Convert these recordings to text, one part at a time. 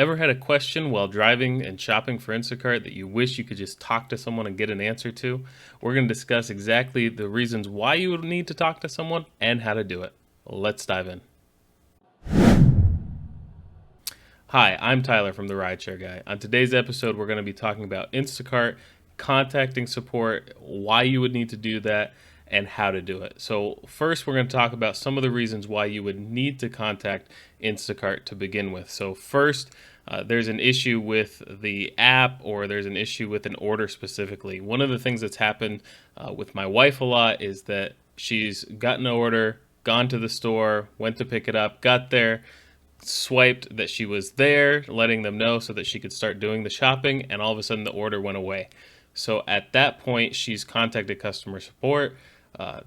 Ever had a question while driving and shopping for Instacart that you wish you could just talk to someone and get an answer to? We're going to discuss exactly the reasons why you would need to talk to someone and how to do it. Let's dive in. Hi, I'm Tyler from the Rideshare Guy. On today's episode, we're going to be talking about Instacart, contacting support, why you would need to do that, and how to do it. So first, we're going to talk about some of the reasons why you would need to contact Instacart to begin with. So first, there's an issue with the app, or there's an issue with an order specifically. One of the things that's happened with my wife a lot is that she's gotten an order, gone to the store, went to pick it up, got there, swiped that she was there, letting them know so that she could start doing the shopping, and all of a sudden the order went away. So at that point, she's contacted customer support,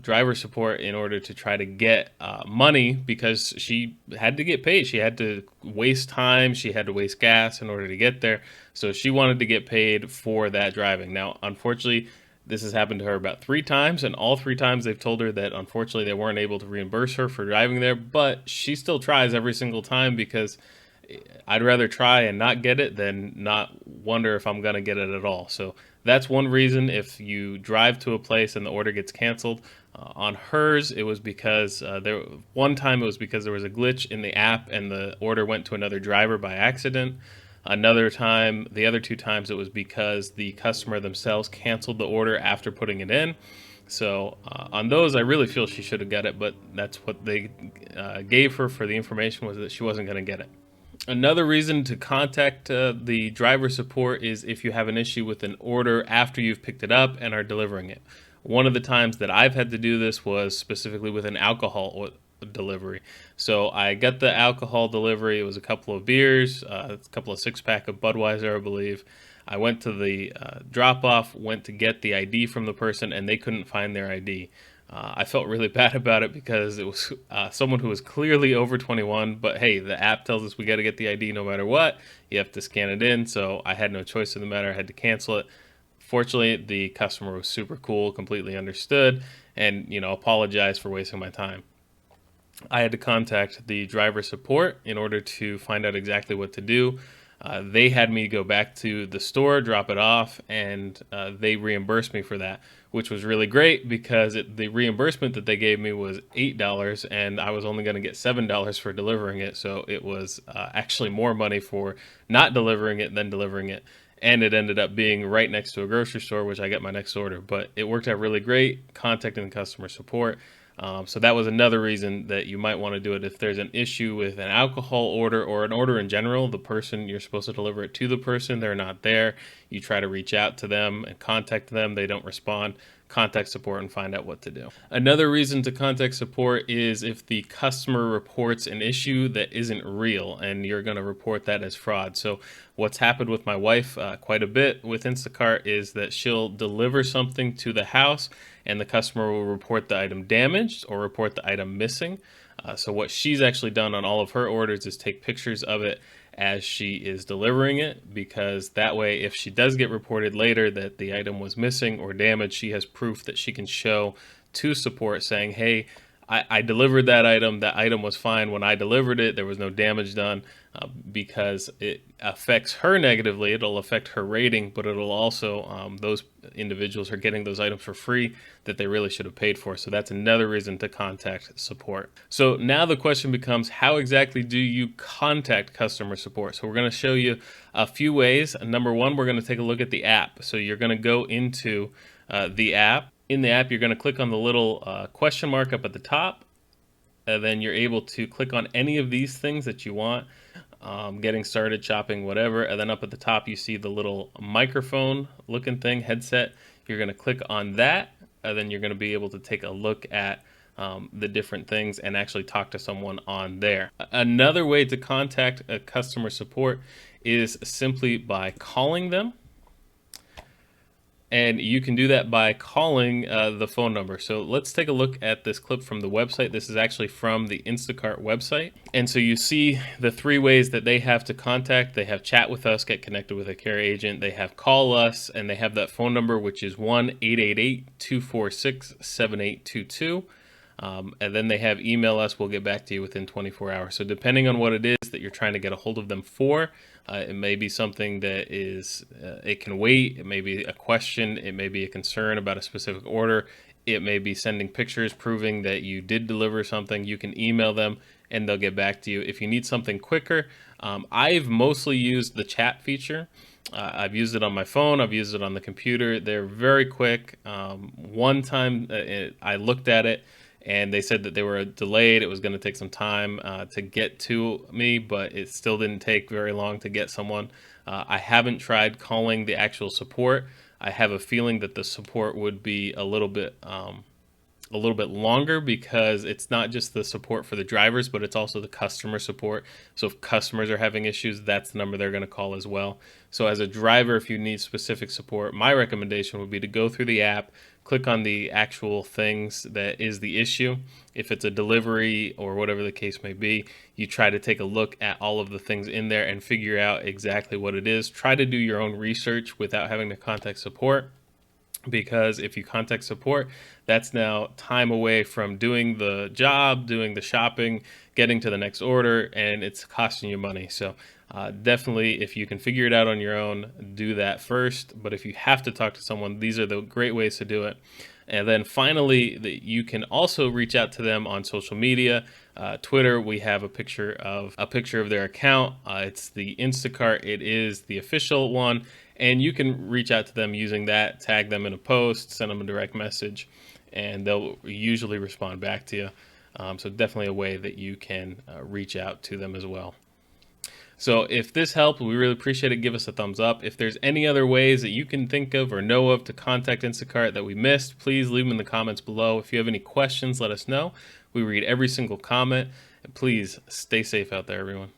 driver support, in order to try to get money, because she had to get paid. She had to waste time, she had to waste gas in order to get there. So she wanted to get paid for that driving. Now, unfortunately, this has happened to her about 3 times, and all 3 times they've told her that unfortunately they weren't able to reimburse her for driving there, but she still tries every single time, because I'd rather try and not get it than not wonder if I'm going to get it at all. So that's one reason. If you drive to a place and the order gets canceled, on hers, it was because one time it was because there was a glitch in the app and the order went to another driver by accident. Another time, the other 2 times, it was because the customer themselves canceled the order after putting it in. So on those, I really feel she should have got it, but that's what they gave her for the information, was that she wasn't going to get it. Another reason to contact the driver support is if you have an issue with an order after you've picked it up and are delivering it. One of the times that I've had to do this was specifically with an alcohol delivery. So I got the alcohol delivery. It was a couple of beers, a couple of 6-pack of Budweiser, I believe. I went to the drop-off, went to get the ID from the person, and they couldn't find their ID. I felt really bad about it, because it was someone who was clearly over 21, but hey, the app tells us we got to get the ID no matter what. You have to scan it in, so I had no choice in the matter. I had to cancel it. Fortunately, the customer was super cool, completely understood, and apologized for wasting my time. I had to contact the driver support in order to find out exactly what to do. They had me go back to the store, drop it off, and they reimbursed me for that, which was really great, because the reimbursement that they gave me was $8, and I was only going to get $7 for delivering it. So it was actually more money for not delivering it than delivering it. And it ended up being right next to a grocery store, which I got my next order. But it worked out really great contacting the customer support. So that was another reason that you might want to do it. If there's an issue with an alcohol order or an order in general, the person you're supposed to deliver it to, the person, they're not there. You try to reach out to them and contact them. They don't respond. Contact support and find out what to do. Another reason to contact support is if the customer reports an issue that isn't real, and you're going to report that as fraud. So what's happened with my wife quite a bit with Instacart is that she'll deliver something to the house, and the customer will report the item damaged or report the item missing. So what she's actually done on all of her orders is take pictures of it as she is delivering it, because that way, if she does get reported later that the item was missing or damaged, she has proof that she can show to support saying, hey, I delivered that item. That item was fine when I delivered it. There was no damage done, because it affects her negatively. It'll affect her rating, but it'll also, those individuals are getting those items for free that they really should have paid for. So that's another reason to contact support. So now the question becomes, how exactly do you contact customer support? So we're going to show you a few ways. Number one, we're going to take a look at the app. So you're going to go into the app. In the app, you're going to click on the little question mark up at the top, and then you're able to click on any of these things that you want, getting started, shopping, whatever, and then up at the top you see the little microphone looking thing, headset. You're going to click on that, and then you're going to be able to take a look at the different things and actually talk to someone on there. Another way to contact a customer support is simply by calling them. And you can do that by calling the phone number. So let's take a look at this clip from the website. This is actually from the Instacart website. And so you see the 3 ways that they have to contact. They have chat with us, get connected with a care agent. They have call us, and they have that phone number, which is 1-888-246-7822. And then they have email us, we'll get back to you within 24 hours. So depending on what it is that you're trying to get a hold of them for, it may be something that is, it can wait. It may be a question. It may be a concern about a specific order. It may be sending pictures proving that you did deliver something. You can email them and they'll get back to you. If you need something quicker, I've mostly used the chat feature. I've used it on my phone. I've used it on the computer. They're very quick. One time I looked at it and they said that they were delayed. It was going to take some time to get to me, but it still didn't take very long to get someone. I haven't tried calling the actual support. I have a feeling that the support would be a little bit longer because it's not just the support for the drivers, but it's also the customer support. So if customers are having issues, that's the number they're going to call as well. So as a driver, if you need specific support, my recommendation would be to go through the app, click on the actual things that is the issue. If it's a delivery or whatever the case may be, you try to take a look at all of the things in there and figure out exactly what it is. Try to do your own research without having to contact support, because if you contact support, that's now time away from doing the job, doing the shopping, getting to the next order, and it's costing you money. So definitely, if you can figure it out on your own, do that first. But if you have to talk to someone, these are the great ways to do it. And then finally, you can also reach out to them on social media. Twitter, we have a picture of their account. It's the Instacart. It is the official one. And you can reach out to them using that, tag them in a post, send them a direct message, and they'll usually respond back to you. So definitely a way that you can reach out to them as well. So if this helped, we really appreciate it. Give us a thumbs up. If there's any other ways that you can think of or know of to contact Instacart that we missed, please leave them in the comments below. If you have any questions, let us know. We read every single comment. And please stay safe out there, everyone.